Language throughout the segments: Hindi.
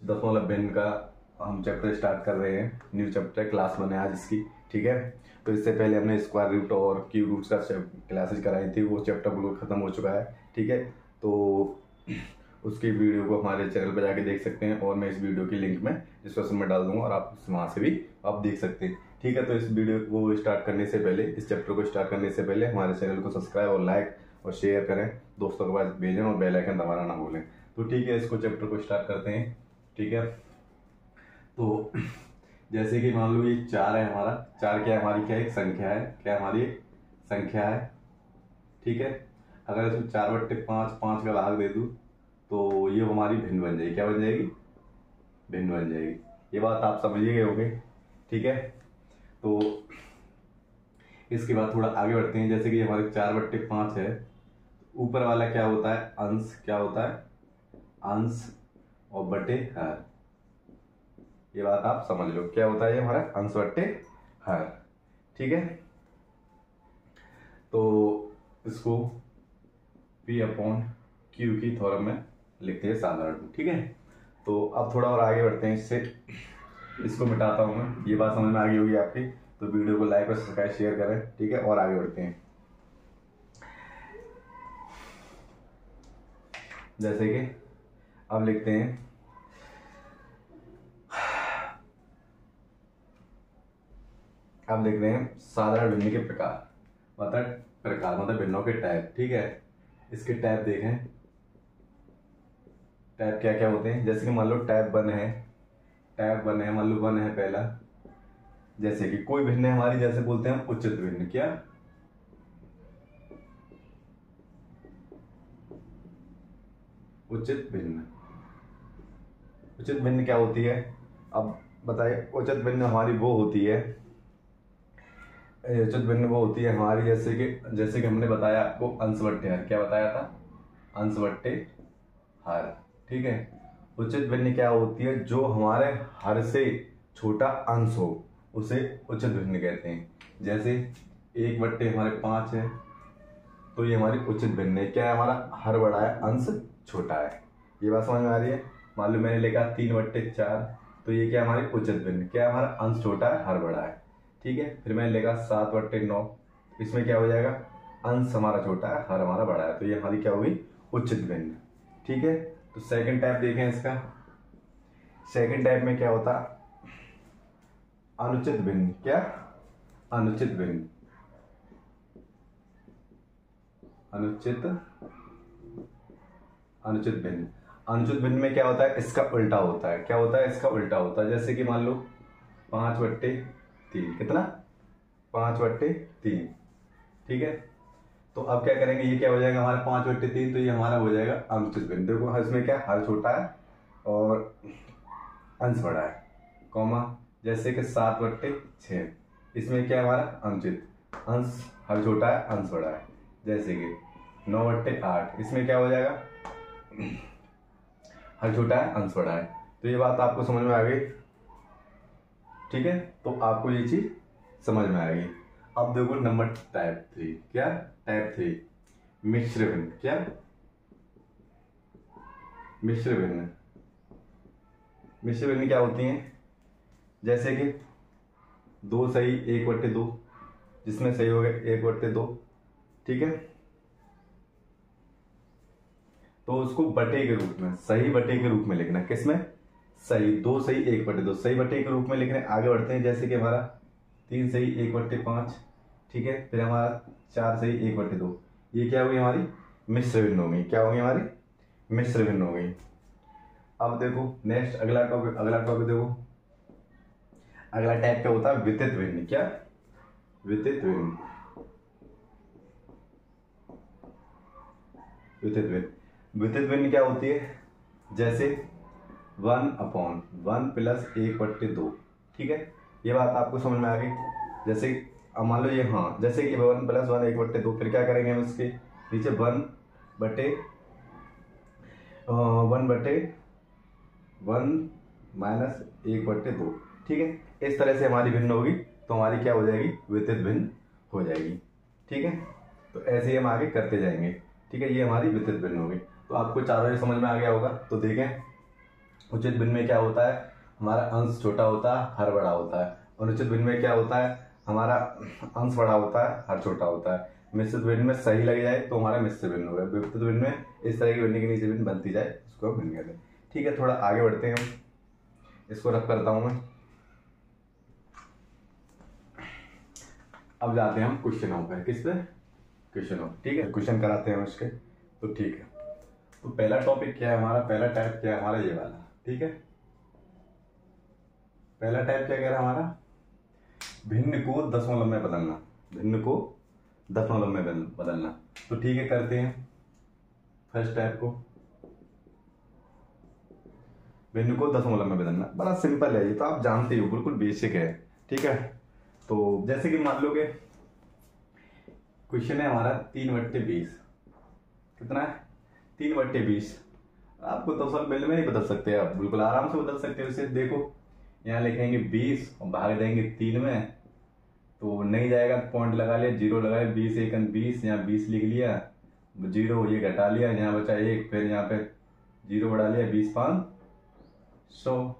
दसवां वाला भिन्न का हम चैप्टर स्टार्ट कर रहे हैं। न्यू चैप्टर क्लास 1 है आज इसकी, ठीक है। तो इससे पहले हमने स्क्वायर रूट और क्यूब रूट्स का क्लासेज कराई थी, वो चैप्टर बिल्कुल खत्म हो चुका है, ठीक है। तो उसकी वीडियो को हमारे चैनल पर जाके देख सकते हैं, और मैं इस वीडियो की लिंक में डिस्क्रिप्शन में डाल दूंगा और आप वहाँ से भी आप देख सकते हैं, ठीक है। तो इस वीडियो को स्टार्ट करने से पहले, इस चैप्टर को स्टार्ट करने से पहले हमारे चैनल को सब्सक्राइब और लाइक और शेयर करें, दोस्तों के पास भेजें और बेल आइकन दबाना ना भूलें। तो ठीक है, इसको चैप्टर को स्टार्ट करते हैं, ठीक है। तो जैसे कि मान लो ये 4 है हमारा, 4 क्या है हमारी, क्या एक संख्या है, क्या हमारी एक संख्या है, ठीक है। अगर इसमें 4/5 5 का भाग दे दूँ तो ये हमारी भिन्न बन जाएगी। क्या बन जाएगी? भिन्न बन जाएगी। ये बात आप समझ गए होंगे, ठीक है। तो इसके बाद थोड़ा आगे बढ़ते हैं। जैसे कि हमारे 4/5 है, ऊपर वाला क्या होता है? अंश। क्या होता है? अंश और बटे हर। ये बात आप समझ लो, क्या होता है ये हमारा? अंश बटे हर, ठीक है। तो इसको P/Q की थ्योरम में लिखते हैं साधारण, ठीक है। तो अब थोड़ा और आगे बढ़ते हैं, इससे इसको मिटाता हूं मैं। ये बात समझ में आ गई होगी आपकी, तो वीडियो को लाइक और सब्सक्राइब शेयर करें, ठीक है। और आगे बढ़ते हैं। जैसे कि अब लिखते हैं अब लिख रहे हैं साधारण भिन्न के प्रकार, मतलब भिन्नों के टाइप, ठीक है। इसके टाइप देखें, टाइप क्या क्या होते हैं। जैसे कि मान लो टाइप 1 है, मान लो 1 है पहला। जैसे कि कोई भिन्न है हमारी, जैसे बोलते हैं हम उचित भिन्न। क्या? उचित भिन्न। उचित भिन्न क्या होती है? अब बताइए। उचित भिन्न हमारी वो होती है, उचित भिन्न वो होती है हमारी, जैसे कि हमने बताया आपको अंश बट्टे हर। क्या बताया था? अंश बट्टे हर, ठीक है। उचित भिन्न क्या होती है? जो हमारे हर से छोटा अंश हो उसे उचित भिन्न कहते हैं। जैसे 1/5 है, तो ये हमारी उचित भिन्न है। क्या है हमारा? हर बड़ा है, अंश छोटा है। ये बात समझ में आ रही है? मान लो मैंने लिखा 3/4, तो ये क्या हमारी उचित भिन्न? क्या हमारा? अंश छोटा है, हर बड़ा है, ठीक है। फिर मैंने लिखा 7/9, इसमें क्या हो जाएगा? अंश हमारा छोटा है, हर हमारा बड़ा है, तो ये हमारी क्या होगी? उचित भिन्न, ठीक है। तो सेकंड टाइप देखें इसका। सेकंड टाइप में क्या होता? अनुचित भिन्न। क्या? अनुचित भिन्न। अनुचित भिन्न। अनुचित भिन्न में क्या होता है? इसका उल्टा होता है। क्या होता है? इसका उल्टा होता है। जैसे कि मान लो 5/3, कितना? 5/3, ठीक है। तो अब क्या करेंगे? ये क्या हो जाएगा हमारा? 5/3, तो ये हमारा हो जाएगा अनुचित भिन्न। देखो इसमें क्या? हर छोटा है और अंश बड़ा है, कॉमा। जैसे कि 7/6, इसमें क्या है हमारा? अनुचित, अंश हर छोटा है, अंश बड़ा है। जैसे कि 9/8, इसमें क्या हो जाएगा? हर छोटा है, अंश बड़ा है। तो ये बात आपको समझ में आ गई, ठीक है। तो आपको ये चीज समझ में आएगी। अब देखो नंबर टाइप 3। क्या? टाइप 3 मिश्र भिन्न। क्या? मिश्र भिन्न। मिश्र भिन्न क्या होती है? जैसे कि 2 सही 1/2, जिसमें सही हो गया 1/2, ठीक है। तो उसको बटे के रूप में, सही बटे के रूप में लिखना है। किसमें? सही। 2 सही 1/2 सही बटे के रूप में लिखने। आगे बढ़ते हैं। जैसे कि हमारा 3 सही 1/5, ठीक है। फिर हमारा 4 सही 1/2, ये क्या होगी हमारी? मिश्र भिन्न हो गई। क्या होगी हमारी? मिश्र भिन्न हो गई। अब देखो नेक्स्ट अगला टॉपिक देखो। अगला टाइप क्या होता है? वितरित भिन्न। क्या? वितरित भिन्न। वितरित भिन्न क्या होती है? जैसे 1/1 + 1/2, ठीक है। ये बात आपको समझ में आ गई। जैसे अब मान लो ये, हाँ, जैसे कि 1 + 1 1/2, फिर क्या करेंगे हम इसके नीचे 1/1 - 1/2, ठीक है। इस तरह से हमारी भिन्न होगी, तो हमारी क्या हो जाएगी? वितरित भिन्न हो जाएगी, ठीक है। तो ऐसे ही हम आगे करते जाएंगे, ठीक है। ये हमारी वितरित भिन्न होगी। तो आपको चारों ये समझ में आ गया होगा। तो देखें उचित भिन्न में क्या होता है, हमारा अंश छोटा होता है, हर बड़ा होता है। और उचित भिन्न में क्या होता है, हमारा अंश बड़ा होता है, हर छोटा होता है। मिश्रित भिन्न में सही लग जाए तो हमारा मिश्रित भिन्न हो गया। विपरीत भिन्न में इस तरह की भिन्न के नीचे भिन्न बनती जाए उसको भिन्न कहते हैं। ठीक है, थोड़ा आगे बढ़ते हैं हम, इसको रख करता हूं मैं। अब जाते हैं हम क्वेश्चनों पे। किस पे? क्वेश्चनों। ठीक है, क्वेश्चन कराते हैं उसके। तो ठीक है, तो पहला टॉपिक क्या है हमारा, पहला टाइप क्या है हमारा, ये वाला। ठीक है, पहला टाइप क्या कह रहा है हमारा, भिन्न को दशमलव में बदलना। भिन्न को दशमलव में बदलना। तो ठीक है, करते हैं फर्स्ट टाइप को, भिन्न को दशमलव में बदलना। बड़ा सिंपल है ये, तो आप जानते हो, बिल्कुल बेसिक है। ठीक है, तो जैसे कि मान लो कि क्वेश्चन है हमारा 3/20। कितना है? 3/20। आपको दशमलव बिल्कुल में नहीं बदल सकते, आप बिल्कुल आराम से बदल सकते हो इसे। देखो यहाँ लिखेंगे 20 और भाग देंगे 3 में, तो नहीं जाएगा, पॉइंट लगा लिया, 0 लगाया, 20 1 20, यहाँ 20 लिख लिया, 0 ये घटा लिया, यहाँ बचा 1, फिर यहाँ पे 0 बढ़ा लिया, 20 5 100।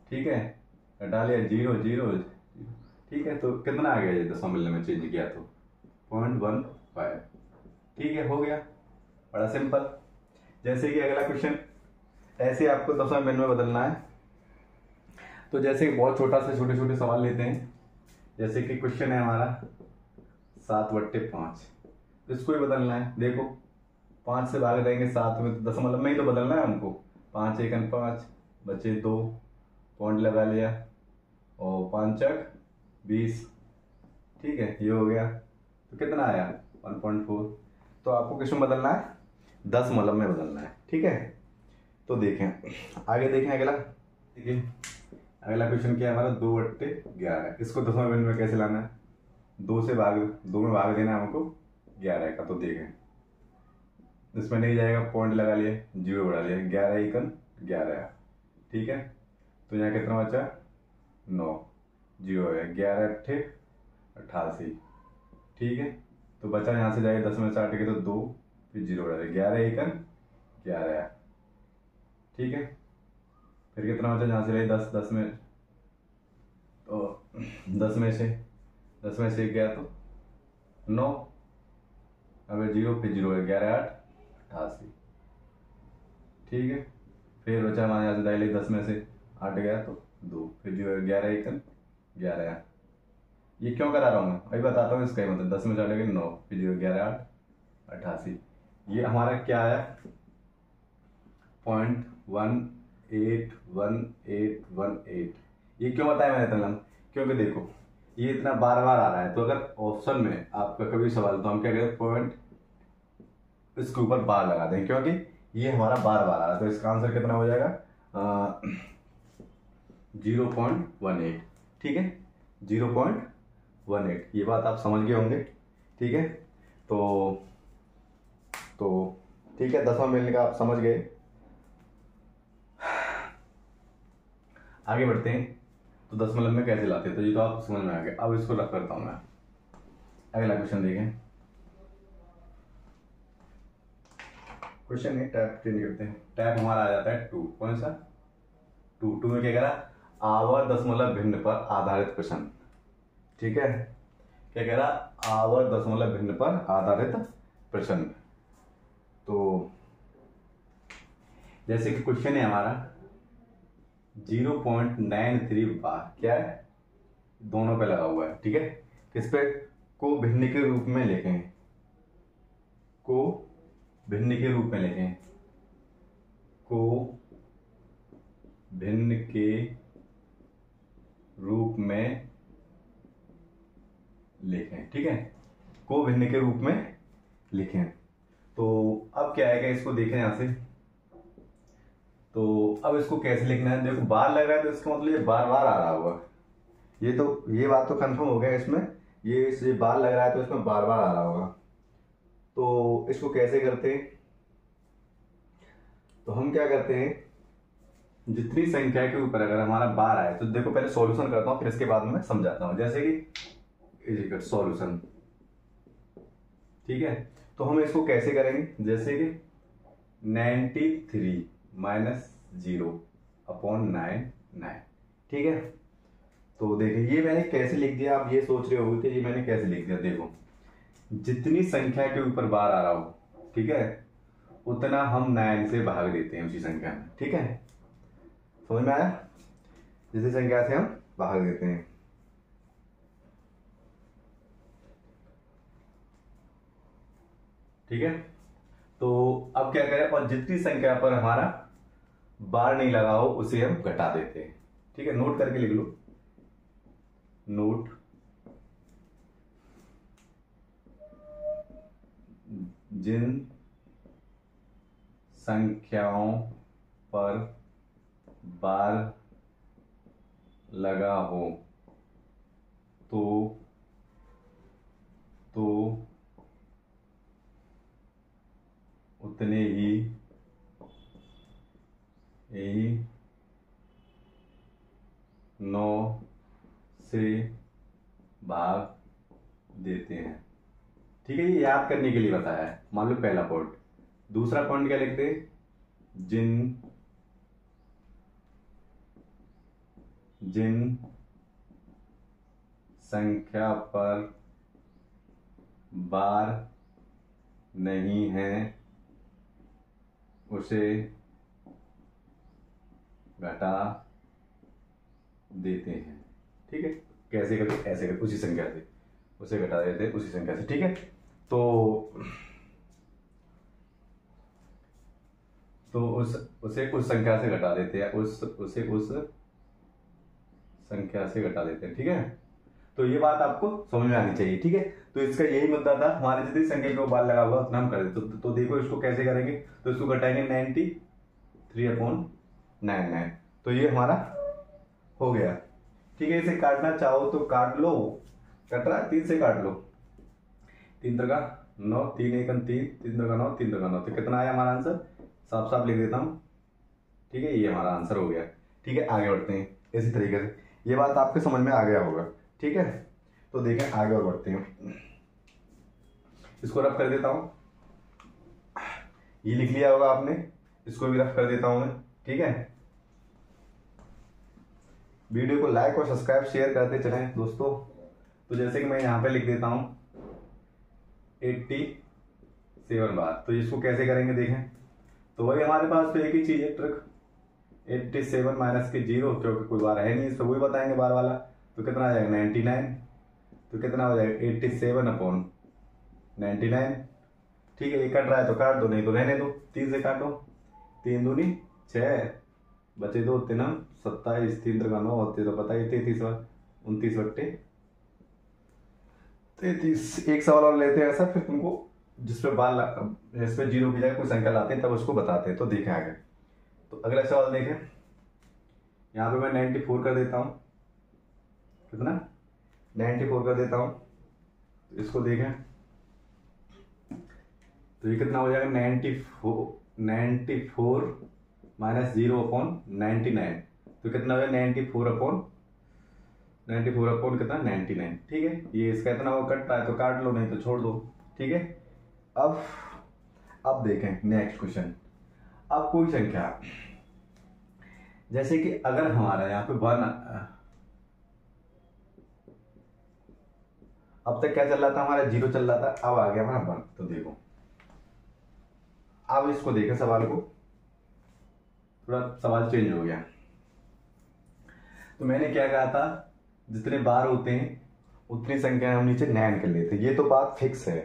ठीक है, घटा लिया 0 0। ठीक है, तो कितना आ गया ये दशमलव में चेंज किया तो 0.15। ठीक है, हो गया, बड़ा सिंपल। जैसे कि अगला क्वेश्चन, ऐसे आपको दशमलव में बदलना है। तो जैसे कि बहुत छोटा से छोटे छोटे सवाल लेते हैं। जैसे कि क्वेश्चन है हमारा 7/5, इसको ही बदलना है। देखो 5 से भाग देंगे 7 में, तो दशमलव में ही तो बदलना है हमको। 5 1 5, बचे 2, पॉइंट लगा लिया, और 5 1 20। ठीक है, ये हो गया, तो कितना आया 1.4। तो आपको किस में बदलना है, दशमलव में बदलना है। ठीक है, तो देखें आगे, देखें अगला। ठीक है, अगला क्वेश्चन क्या है हमारा 2/11। इसको दशमलव में कैसे लाना है, 2 में भाग देना है हमको 11 का। तो देखें इसमें नहीं जाएगा, पॉइंट लगा लिया, 0 बढ़ा लिया, 11 1 11। ठीक है, तो यहाँ कितना बचा 9, 0 है, 11 8 88। ठीक है, तो बचा यहाँ से जाएगा 10 में से 8 के तो 2, फिर 0 बढ़ा लिया, 11 1 11। ठीक है, फिर कितना बचा, यहाँ से ले 10 10 में, तो 10 में से गया तो 9, अब 0, फिर 0 है, 11 8 88। ठीक है, फिर बचा हमारे यहाँ से डायली 10 में से 8 गया तो 2, फिर जो है 11 1 11। ये क्यों करा रहा हूँ मैं, अभी बताता हूँ इसका ही मतलब। 10 में से 8 गया 9, फिर जो 11 8 88। ये हमारा क्या है 0.1818। ये क्यों बताया मैंने तलम, क्योंकि देखो ये इतना बार बार आ रहा है, तो अगर ऑप्शन में आपका कभी सवाल, तो हम क्या करें, पॉइंट इसके ऊपर बार लगा दें, क्योंकि ये हमारा बार बार आ रहा है। तो इसका आंसर कितना हो जाएगा 0.18। ठीक है, 0.18। ये बात आप समझ गए होंगे। ठीक है, तो ठीक है, 10वां मिलने का आप समझ गए। आगे बढ़ते हैं, तो दशमलव में कैसे लाते हैं, तो ये तो आप समझ में आ गए। अब इसको रख करता हूं मैं। अगला क्वेश्चन देखें, क्वेश्चन है टैप चेंज करते हैं। टैप हमारा आ जाता है 2। कौन सा 2 में क्या करा, आवर दशमलव भिन्न पर आधारित प्रश्न। ठीक है, क्या कह रहा, आवर दशमलव भिन्न पर आधारित प्रश्न। तो जैसे कि क्वेश्चन है हमारा 0.93 बार, क्या है, दोनों पे लगा हुआ है। ठीक है, किस पे, को भिन्न के रूप में लिखें, को भिन्न के रूप में लिखें, को भिन्न के रूप में लिखें। ठीक है, को भिन्न के रूप में लिखें। तो अब क्या है कि इसको देखें यहां से, तो अब इसको कैसे लिखना है। देखो बार लग रहा है तो इसका मतलब ये बार बार आ रहा होगा। ये बात तो कंफर्म हो गया इसमें, ये बार लग रहा है तो इसमें बार बार आ रहा होगा। तो इसको कैसे करते हैं, तो हम क्या करते हैं, जितनी संख्या के ऊपर अगर हमारा बार आए, तो देखो पहले सॉल्यूशन करता हूं, फिर इसके बाद में समझाता हूं। जैसे कि सॉल्यूशन, ठीक है, तो हम इसको कैसे करेंगे, जैसे कि 93 माइनस 0/9, ठीक है। तो देखिए ये मैंने कैसे लिख दिया, आप ये सोच रहे होगे कि ये मैंने कैसे लिख दिया। देखो जितनी संख्या के ऊपर बार आ रहा हो, ठीक है, उतना हम 9 से भाग देते हैं उसी संख्या में, ठीक है, समझ में आया। जिस संख्या से हम भाग देते हैं, ठीक है। तो अब क्या करें, और जितनी संख्या पर हमारा बार नहीं लगा हो उसे हम घटा देते हैं, ठीक है। नोट करके लिख लो, नोट जिन संख्याओं पर बार लगा हो तो उतने ही 9 से भाग देते हैं, ठीक है। ये याद करने के लिए बताया है, मान लो पहला पॉइंट। दूसरा पॉइंट क्या लिखते हैं, जिन संख्या पर बार नहीं है उसे घटा देते हैं, ठीक है। कैसे करके, ऐसे करके, उसी संख्या से उसे घटा देते हैं, उसी संख्या से, ठीक है। तो उसे उस संख्या से घटा देते हैं, उसे उस संख्या से घटा देते हैं, ठीक है। तो ये बात आपको समझ में आनी चाहिए, ठीक है। तो इसका यही मुद्दा था, हमारे जितनी संख्या को बार लगा हुआ उतना हम कर देते। तो देखो इसको कैसे करेंगे, तो इसको घटाएंगे 93/99, तो ये हमारा हो गया, ठीक है। इसे काटना चाहो तो काट लो, कट रहा है 3 से काट लो, 3 3 9, 3 1 3, 3 3 9, 3 3 9, तो कितना आया हमारा आंसर, साफ साफ लिख देता हूँ, ठीक है। ये हमारा आंसर हो गया, ठीक है। आगे बढ़ते हैं इसी तरीके से, ये बात आपके समझ में आ गया होगा, ठीक है। तो देखें आगे और बढ़ते हैं, इसको रफ कर देता हूं, ये लिख लिया होगा आपने, इसको भी रफ कर देता हूं मैं, ठीक है। वीडियो को लाइक और सब्सक्राइब शेयर करते चलें दोस्तों। तो जैसे कि मैं यहां पे लिख देता हूं 87 बार, तो इसको कैसे करेंगे देखें। तो वही हमारे पास तो एक ही चीज है, ट्रिक 87 माइनस के 0, क्योंकि कोई बार है नहीं, इसको वही बताएंगे बार वाला। तो कितना आ जाएगा 99, तो कितना हो जाएगा 87/99, ठीक है। ये कट रहा है तो काट दो, नहीं तो रहने दो, 3 से काटो, 3 दूनी 6, बचे 2 3 27, 3 3 9 होते तो पता ही 33/33। एक सवाल और लेते हैं ऐसा, फिर तुमको जिसपे 0 की जगह कोई संख्या लाते हैं तब उसको बताते हैं। तो देखें आगे, तो अगला सवाल देखें, यहाँ पे मैं 94 कर देता हूँ, कितना 94 कर देता हूँ, तो इसको देखें, तो ये कितना हो जाएगा 94 माइनस 0/99, तो कितना हो जाएगा 94/94 कितना 99, ठीक है। ये इसका इतना वो कट रहा है तो काट लो, नहीं तो छोड़ दो, ठीक है। अब देखें नेक्स्ट क्वेश्चन। अब कोई संख्या, जैसे कि अगर हमारा यहाँ पे 1, अब तक क्या चल रहा था हमारा 0 चल रहा था, अब आ गया हमारा 1। तो देखो अब इसको देखें, सवाल को, थोड़ा सवाल चेंज हो गया। तो मैंने क्या कहा था, जितने बार होते हैं उतनी संख्या हम नीचे 9 कर लेते हैं, ये तो बात फिक्स है,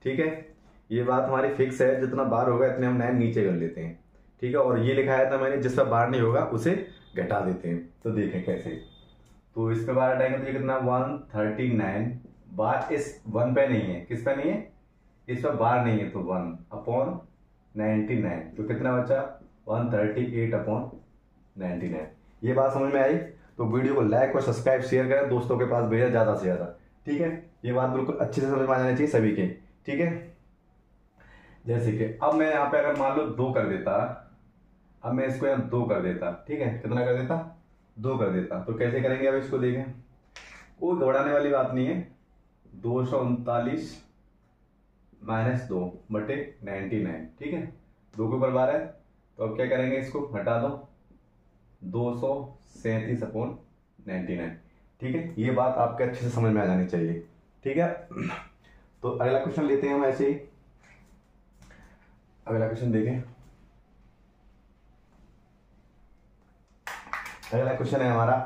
ठीक है। ये बात हमारी फिक्स है, जितना बार होगा इतने हम 9 नीचे कर लेते हैं, ठीक है। और ये लिखाया था मैंने, जिस पर बार नहीं होगा उसे घटा देते हैं। तो देखें कैसे, तो इस पे बार हटाएंगे तो ये कितना 139, बार इस 1 पे नहीं है, किस पे नहीं है, इस पर बार नहीं है, तो 1/99, तो कितना बचा 138/99। ये बात समझ में आई। तो वीडियो को लाइक और सब्सक्राइब शेयर करें, दोस्तों के पास भेजा ज्यादा से ज्यादा, ठीक है। ये बात बिल्कुल अच्छे से समझ में आ जानी चाहिए सभी के, ठीक है। जैसे कि अब मैं यहाँ पे अगर मान लो 2 कर देता, अब मैं इसको यहाँ 2 कर देता, ठीक है, कितना कर देता 2 कर देता। तो कैसे करेंगे, अब इसको देखें, कोई घबराने वाली बात नहीं है, 239 माइनस 2/99, ठीक है। 2 के ऊपर 12 है, तो अब क्या करेंगे, इसको हटा दो, 237/99। ठीक है, ये बात आपके अच्छे से समझ में आ जानी चाहिए। ठीक है, तो अगला क्वेश्चन लेते हैं हम ऐसे ही। अगला क्वेश्चन देखें। अगला क्वेश्चन है हमारा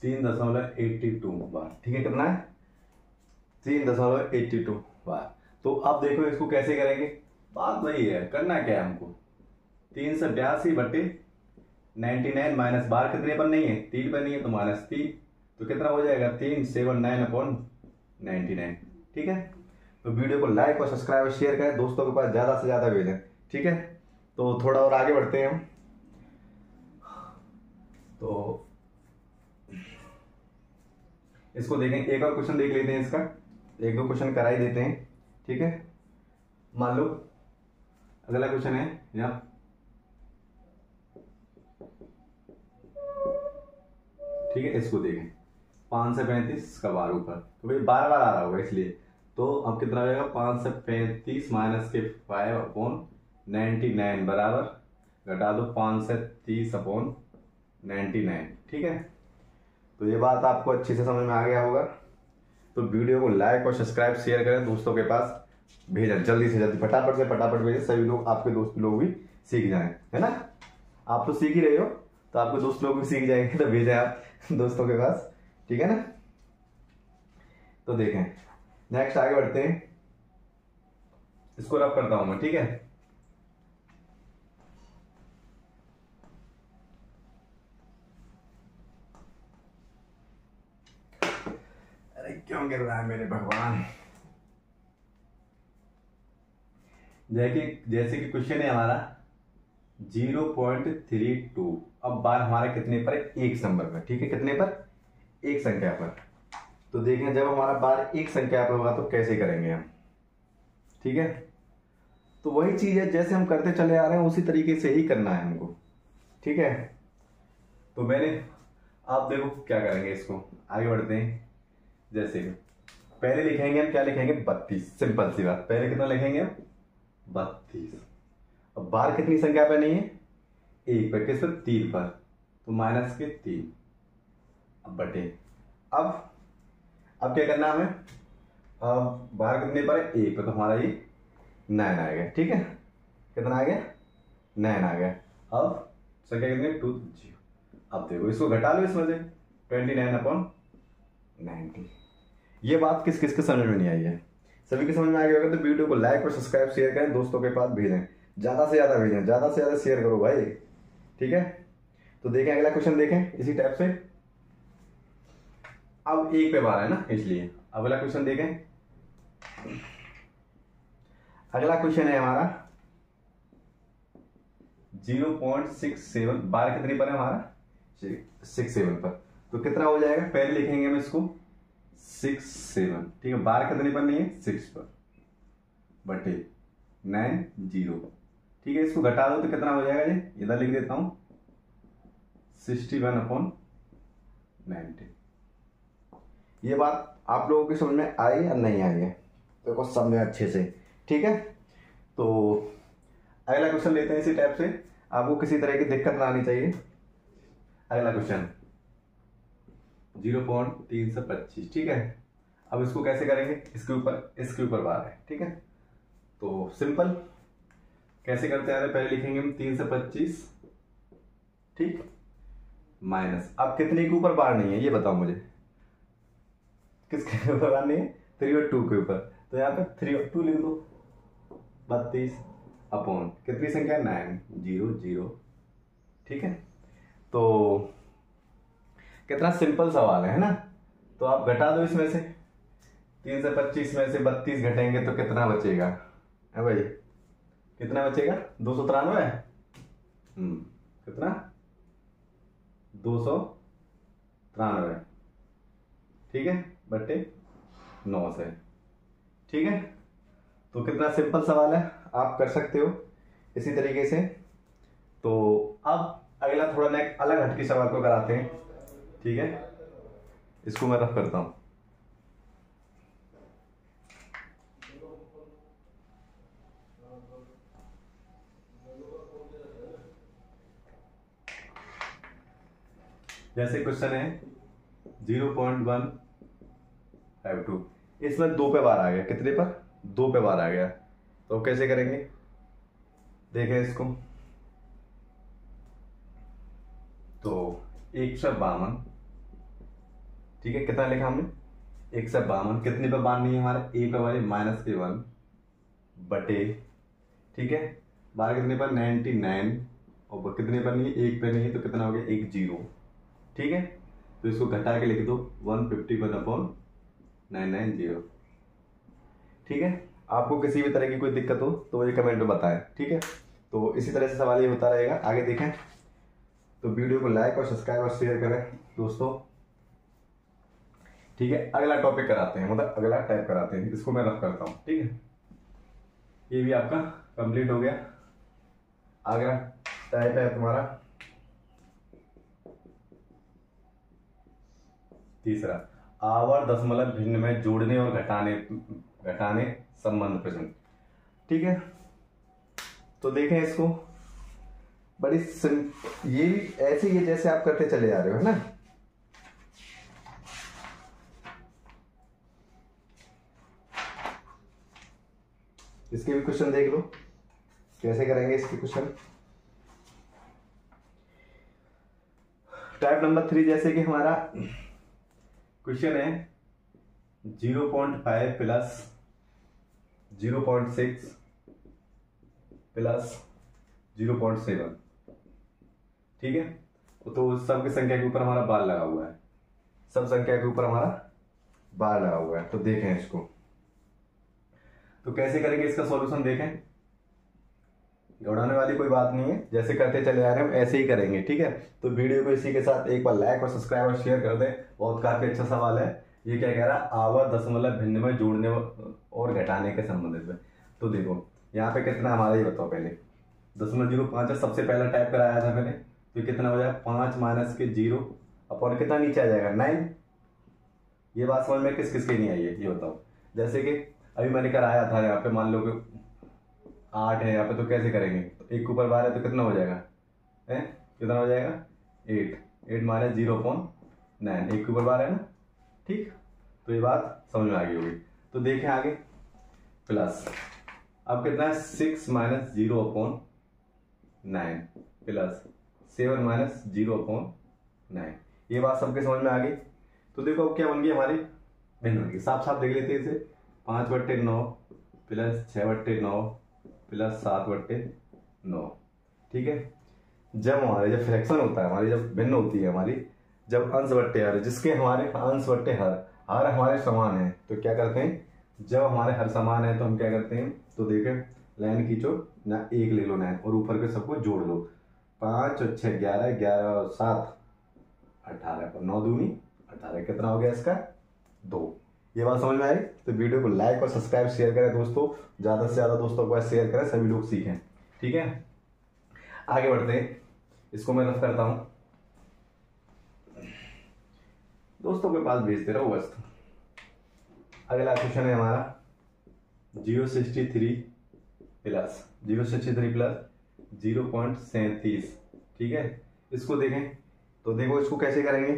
3.82 बार। ठीक है, कितना है? 3.82 बार। तो अब देखो इसको कैसे करेंगे। बात वही है, करना क्या है हमको, 382/99 माइनस बार कितने पर नहीं है, 3 पर नहीं है, तो -3, तो कितना हो जाएगा 379/99। ठीक है, तो वीडियो को लाइक और सब्सक्राइब और शेयर करें, दोस्तों के पास ज़्यादा से ज़्यादा भेजें। ठीक है, तो थोड़ा और आगे बढ़ते हैं हम। तो इसको देखें, एक और क्वेश्चन देख लेते हैं इसका, एक दो क्वेश्चन करा ही देते हैं। ठीक है, मान लो अगला क्वेश्चन है यहाँ, ठीक है, इसको देखें 5 से 35 का बार ऊपर, तो भाई बार बार आ रहा होगा इसलिए, तो अब कितना हो जाएगा 5 से 35 माइनस के 5/99 बराबर घटा दो 5 से 30/99। ठीक है, तो ये बात आपको अच्छे से समझ में आ गया होगा। तो वीडियो को लाइक और सब्सक्राइब शेयर करें, दोस्तों के पास भेजें, जल्दी से जल्दी फटाफट से फटाफट भेजें, सभी लोग, आपके दोस्त लोग भी सीख जाएं, है ना। आप तो सीख ही रहे हो, तो आपके दोस्त लोग भी सीख जाएंगे, तो भेजें आप दोस्तों के पास। ठीक है ना, तो देखें नेक्स्ट आगे बढ़ते हैं। इसको रब करता हूं मैं। ठीक है, अरे क्यों गिर रहा है मेरे भगवान। जैसे कि क्वेश्चन है हमारा 0.32। अब बार हमारा कितने पर है, एक नंबर पर। ठीक है, कितने पर, एक संख्या पर। तो देखें जब हमारा बार एक संख्या पर होगा तो कैसे करेंगे हम। ठीक है, तो वही चीज है जैसे हम करते चले आ रहे हैं उसी तरीके से ही करना है हमको। ठीक है, तो आप देखो क्या करेंगे, इसको आगे बढ़ते हैं। जैसे पहले लिखेंगे हम, क्या लिखेंगे, 32। सिंपल सी बात, पहले कितना लिखेंगे हम, 32। अब बार कितनी संख्या पर नहीं है, एक पर, किस पर, 3 पर, तो माइनस के 3 अब बटे। अब क्या करना हमें, अब बार कितने पर है, एक पर, तो हमारा ये 9 आ गया। ठीक है, कितना आ गया, 9 आ गया। अब संख्या कितनी, 2 0। अब देखो इसको घटा लो इसमें से, 29/90। ये बात किस किस के समझ में नहीं आई है, सभी के समझ में आ गया होगा। तो वीडियो को लाइक और सब्सक्राइब शेयर करें, दोस्तों के पास भेजें, ज़्यादा से ज़्यादा भेजें, ज़्यादा से ज़्यादा शेयर करो भाई। ठीक है, तो देखें अगला क्वेश्चन देखें इसी टाइप से। अब एक पे बार है ना, इसलिए अगला क्वेश्चन देखें। अगला क्वेश्चन है हमारा 0.67। बार कितनी पर है हमारा, 67 पर, तो कितना हो जाएगा, पहले लिखेंगे हम इसको 67। ठीक है, बार कितने पर नहीं है, 6 पर, बटे 90। ठीक है, इसको घटा दो तो कितना हो जाएगा, ये इधर लिख देता हूं 61/90। ये बात आप लोगों की समझ में आई या नहीं आई है, देखो सब में अच्छे से। ठीक है, तो अगला क्वेश्चन लेते हैं इसी टाइप से, आपको किसी तरह की दिक्कत ना आनी चाहिए। अगला क्वेश्चन 0.325। ठीक है, अब इसको कैसे करेंगे, इसके ऊपर बार है। ठीक है, तो सिंपल कैसे करते आ रहे, पहले लिखेंगे हम 3 से 25। ठीक, माइनस, अब कितने के ऊपर बार नहीं है ये बताओ मुझे, किसके ऊपर बार नहीं है, 3 और 2 के ऊपर, तो यहाँ पे 3 और 2 लिख दो, 32 अपॉन कितनी संख्या, 900। ठीक है, तो कितना सिंपल सवाल है ना। तो आप घटा दो इसमें से, 3 से 25 में से 32 घटेंगे तो कितना बचेगा, है भाई, कितना बचेगा, 293। कितना, 293। ठीक है, बटे 9 से। ठीक है, तो कितना सिंपल सवाल है, आप कर सकते हो इसी तरीके से। तो अब अगला थोड़ा अलग हटके सवाल को कराते हैं। ठीक है, इसको मैं रफ करता हूं। जैसे क्वेश्चन है 0.152, इसमें 2 पे बार आ गया, कितने पर 2 पे बार आ गया, तो कैसे करेंगे देखें इसको। तो 152, ठीक है, कितना लिखा हमने 152, कितने पे बार नहीं है हमारे ए पे वाले -1 बटे, ठीक है, बार कितने पर 99, और कितने पर नहीं है, एक पे नहीं है, तो कितना हो गया 1 0, ठीक है, तो इसको घटा के लिख दो 151/990, ठीक है। आपको किसी भी तरह की कोई दिक्कत हो तो मुझे कमेंट में बताएं, ठीक है। तो इसी तरह से सवाल ये होता रहेगा, आगे देखें। तो वीडियो को लाइक और सब्सक्राइब और शेयर करें दोस्तों, ठीक है। अगला टॉपिक कराते हैं, मतलब अगला टाइप कराते हैं, इसको मैं रफ करता हूँ, ठीक है। ये भी आपका कंप्लीट हो गया। अगला टाइप है तुम्हारा तीसरा, आवर दशमलव भिन्न में जोड़ने और घटाने संबंध प्रश्न, ठीक है। तो देखें इसको, बड़ी ये भी ऐसे ही है जैसे आप करते चले जा रहे हो, है ना। इसके भी क्वेश्चन देख लो कैसे करेंगे इसके क्वेश्चन। टाइप नंबर 3, जैसे कि हमारा क्वेश्चन है 0.5 प्लस 0.6 प्लस 0.7, ठीक है। तो सब की संख्या के ऊपर हमारा बार लगा हुआ है, सब संख्या के ऊपर हमारा बार लगा हुआ है। तो देखें इसको, तो कैसे करेंगे इसका सॉल्यूशन देखें। घबराने वाली कोई बात नहीं है, जैसे करते चले आ रहे हैं हम ऐसे ही करेंगे, ठीक है। तो वीडियो को इसी के साथ एक बार लाइक और सब्सक्राइब और शेयर कर दें। बहुत काफी अच्छा सवाल है। ये क्या कह रहा है, आवर दशमलव भिन्न में जोड़ने और घटाने के संबंधित में। तो देखो यहाँ पे कितना हमारा, ये बताओ पहले 0.05 है, सबसे पहला टाइप कराया था मैंने, तो कितना हो जाएगा 5 माइनस के 0 अपॉन कितना नीचे आ जाएगा 9। ये बात समझ में किस किस की नहीं आई है ये बताओ। जैसे कि अभी मैंने कराया था, यहाँ पे मान लो कि 8 है यहाँ पे, तो कैसे करेंगे, तो एक के ऊपर बार है तो कितना हो जाएगा, है कितना हो जाएगा 8 माइनस 0.9, एक के ऊपर बार है ना, ठीक। तो ये बात समझ में आ गई होगी। तो देखें आगे, प्लस अब कितना है 6 माइनस 0/9 प्लस 7 माइनस 0/9, ये बात सबके समझ में आ गई। तो देखो अब क्या बन गई हमारी, भिन्न बन गई, साफ साफ देख लेते हैं इसे। 5/9 प्लस 6/9 प्लस 7/9, ठीक है। जब हमारे जब फ्रैक्शन होता है हमारी, जब भिन्न होती है हमारी, जब अंश बट्टे हर, जिसके हमारे अंश बट्टे हर हमारे समान है, तो क्या करते हैं, जब हमारे हर समान है तो हम क्या करते हैं, तो देखें लाइन खींचो ना, एक ले लो लाइन और ऊपर के सबको जोड़ लो। 5 और 6 11, 11 और 7 18, 9 दूनी 18, कितना हो गया इसका 2। ये बात समझ में आई। तो वीडियो को लाइक और सब्सक्राइब शेयर करें दोस्तों, ज्यादा से ज्यादा दोस्तों को शेयर करें, सभी लोग सीखें, ठीक है। आगे बढ़ते हैं, इसको मैं रफ करता हूं, दोस्तों के पास भेजते रहो बस। अगला क्वेश्चन है हमारा 0.63 प्लस 0.37, ठीक है। इसको देखें, तो देखो इसको कैसे करेंगे,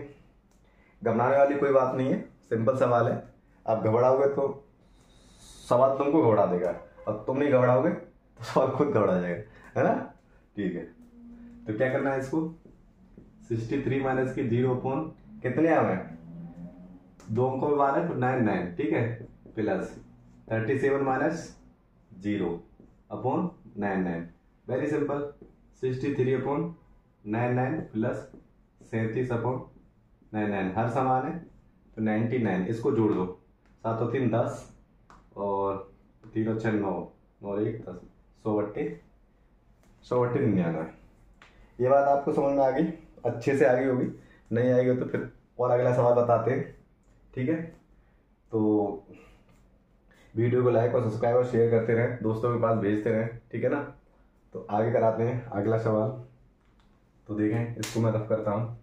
घबराने वाली कोई बात नहीं है, सिंपल सवाल है। आप घबराओगे तो सवाल तुमको घबरा देगा, और तुम नहीं घबराओगे तो सवाल खुद घबरा जाएगा, है ना, ठीक है। तो क्या करना है इसको, 63 माइनस के 0 अपॉन कितने आ गए, 2 अंकों में बार है तो 9, ठीक है, plus 37 minus 0 upon 9, very simple, 63 upon 9 plus 37 upon 9, हर समान है तो 99, इसको जोड़ दो, 7 और 3 10 और 3 और 6 9 और 1 10, 100/99। ये बात आपको समझ में आ गई, अच्छे से आ गई होगी, नहीं आएगी तो फिर और अगला सवाल बताते हैं, ठीक है। तो वीडियो को लाइक और सब्सक्राइब और शेयर करते रहें, दोस्तों के पास भेजते रहें, ठीक है ना। तो आगे कराते हैं अगला सवाल। तो देखें इसको मैं रफ करता हूं,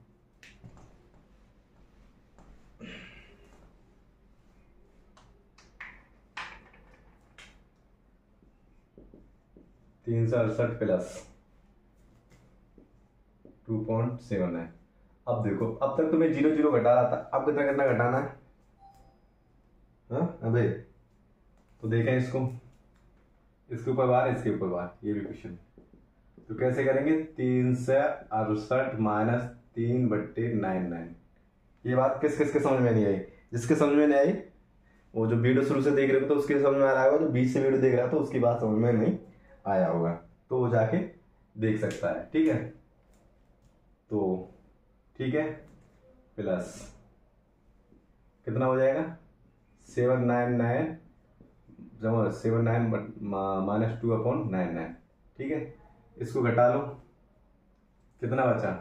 तीन 368 प्लस 2.7 है। अब देखो, अब तक तुम्हें 0 0 घटा रहा था, अब कितना कितना घटाना है? हाँ अबे, तो देखें इसको, इसके ऊपर बार, इसके ऊपर बार, ये भी क्वेश्चन। तो कैसे करेंगे? 368 माइनस 3/99। ये बात किस किस के समझ में नहीं आई? जिसके समझ में नहीं आई वो जो वीडियो शुरू से देख रहे हो तो उसके समझ में आ रहा होगा, जो बीच से वीडियो देख रहा था उसकी बात समझ में नहीं आया होगा तो वो जाके देख सकता है। ठीक है, तो ठीक है, प्लस कितना हो जाएगा? 799 जमा 79 माइनस 2/99। ठीक है, इसको घटा लो, कितना बचा?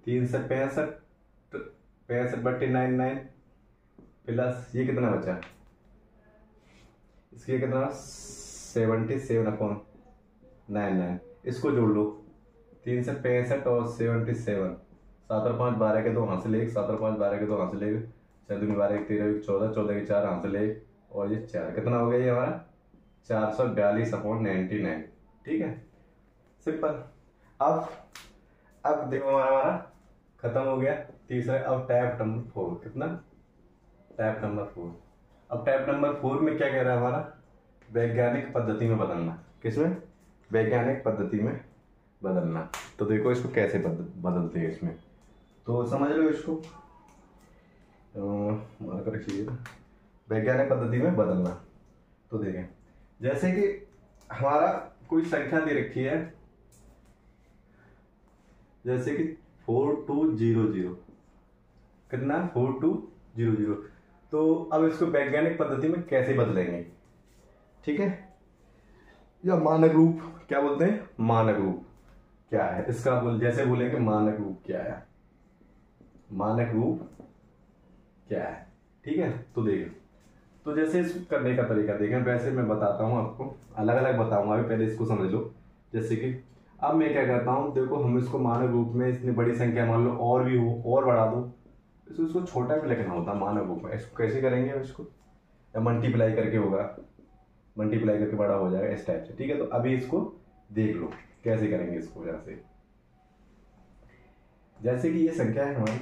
365 65/99 प्लस ये कितना बचा? इसके कितना? 77/99। इसको जोड़ लो, 365 और 77, 7 और 5 12 के 2 हासिल 1, 7 और 5 12 के 2 हासिल 1, 4 दूनी 12 1 13 14, 14 के 4 हासिल 1 और ये 4, कितना हो गया ये हमारा? 442/99। ठीक है, सिंपल। अब देखो हमारा खत्म हो गया तीसरा। अब टैप नंबर 4, कितना? Tap number 4। अब टैप नंबर 4 में क्या कह रहा है हमारा? वैज्ञानिक पद्धति में बदलना। किसमें? वैज्ञानिक पद्धति में बदलना। तो देखो इसको कैसे बदलते हैं इसमें, तो समझ लो इसको, मार्कर रखिए। वैज्ञानिक पद्धति में बदलना, तो देखें जैसे कि हमारा कोई संख्या दे रखी है, जैसे कि 4200, कितना? 4200। तो अब इसको वैज्ञानिक पद्धति में कैसे बदलेंगे? ठीक है, या मानक रूप क्या बोलते हैं? मानक रूप क्या है इसका? जैसे बोलेंगे मानक रूप क्या है, मानक रूप क्या है। ठीक है, तो देखें, तो जैसे इसको करने का तरीका देखें, वैसे मैं बताता हूं आपको, अलग अलग बताऊंगा, अभी पहले इसको समझ लो। जैसे कि अब मैं क्या करता हूं, देखो हम इसको मानक रूप में, इतनी बड़ी संख्या मान लो और भी हो और बढ़ा दो, इसको छोटा भी लिखना होता है मानक रूप में। इसको कैसे करेंगे? इसको या मल्टीप्लाई करके होगा, मल्टीप्लाई करके बड़ा हो जाएगा इस टाइप से। ठीक है, तो अभी इसको देख लो कैसे करेंगे इसको। जैसे कि ये संख्या है हमारी,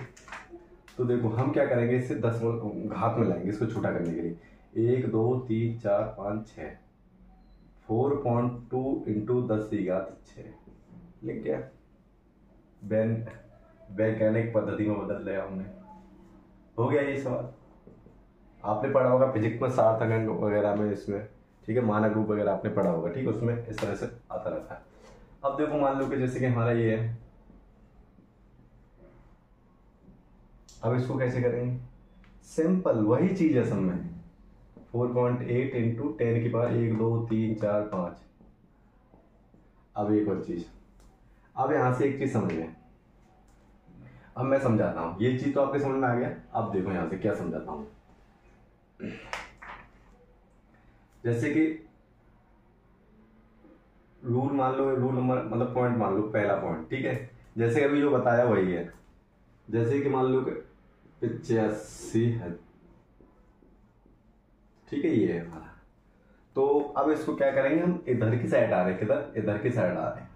तो देखो हम क्या करेंगे, इससे 10 घात में लाएंगे इसको छोटा करने के लिए। 1 2 3 4 5 6, 4.2 इंटू 10⁻6 लिख गया। वैज्ञानिक पद्धति में बदल लिया हमने। हो गया ये सवाल। आपने पढ़ा होगा फिजिक्स में सार्थक अंक वगैरह में इसमें, ठीक है, मानक रूप वगैरह आपने पढ़ा होगा। ठीक है, उसमें इस तरह से आता रहता है। अब देखो मान लो कि जैसे कि हमारा ये है, अब इसको कैसे करेंगे? सिंपल वही चीज है सब में, 4.8 इंटू 10⁻1 2 3 4 5। अब एक और चीज, अब यहां से एक चीज समझ में, अब मैं समझाता हूं। ये चीज तो आपके समझ में आ गया। अब देखो यहां से क्या समझाता हूं। जैसे कि रूल मान लो, रूल नंबर मतलब पॉइंट मान लो, पहला पॉइंट। ठीक है, जैसे अभी जो बताया वही है। जैसे कि मान लो कि 85 है, ठीक है, ये है हमारा। तो अब इसको क्या करेंगे, हम इधर की साइड आ रहे हैं, किधर? इधर की साइड आ रहे हैं।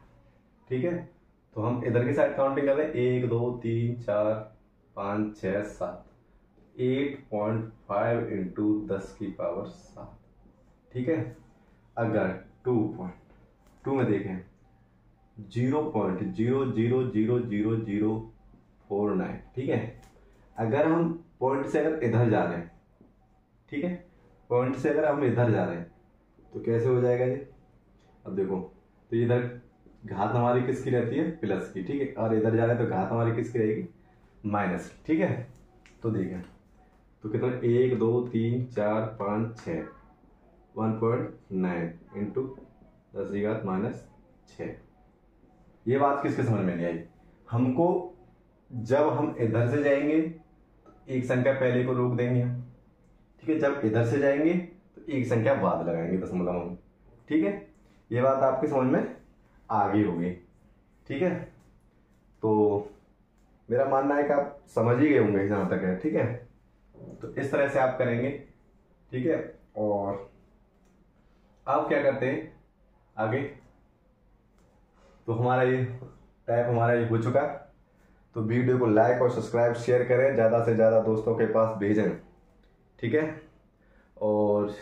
ठीक है, तो हम इधर की साइड काउंटिंग कर रहे हैं, 1 2 3 4 5 6 7, 8.5 इंटू 10⁻7। ठीक है, अगर 2 में देखें 0.000049। ठीक है, अगर हम पॉइंट से अगर इधर जा रहे हैं, ठीक है, पॉइंट से अगर हम इधर जा रहे हैं तो कैसे हो जाएगा ये? अब देखो, तो इधर घात हमारी किसकी रहती है? प्लस की। ठीक है, और इधर जा रहे हैं तो घात हमारी किसकी रहेगी? माइनस। ठीक है, तो देखें तो कितना? 1 2 3 4 5 6, 1.9 इंटू 10⁻⁻6। ये बात किसके समझ में नहीं आई? हमको जब हम इधर से जाएंगे तो एक संख्या पहले को रोक देंगे हम। ठीक है, जब इधर से जाएंगे तो एक संख्या बाद लगाएंगे दशमलव में। ठीक है, ये बात आपके समझ में आ गई होगी। ठीक है, तो मेरा मानना है कि आप समझ ही गए होंगे जहां तक है। ठीक है, तो इस तरह से आप करेंगे। ठीक है, और आप क्या करते हैं आगे? तो हमारा ये टाइप हमारा ये हो चुका। तो वीडियो को लाइक और सब्सक्राइब शेयर करें, ज़्यादा से ज़्यादा दोस्तों के पास भेजें, ठीक है। और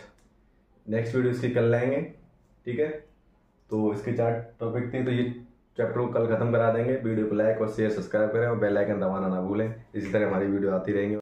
नेक्स्ट वीडियो इसकी कर लेंगे, ठीक है। तो इसके 4 टॉपिक थे, तो ये चैप्टर को कल खत्म करा देंगे। वीडियो को लाइक और शेयर सब्सक्राइब करें और बेल आइकन दबाना ना भूलें। इसी तरह हमारी वीडियो आती रहेंगी।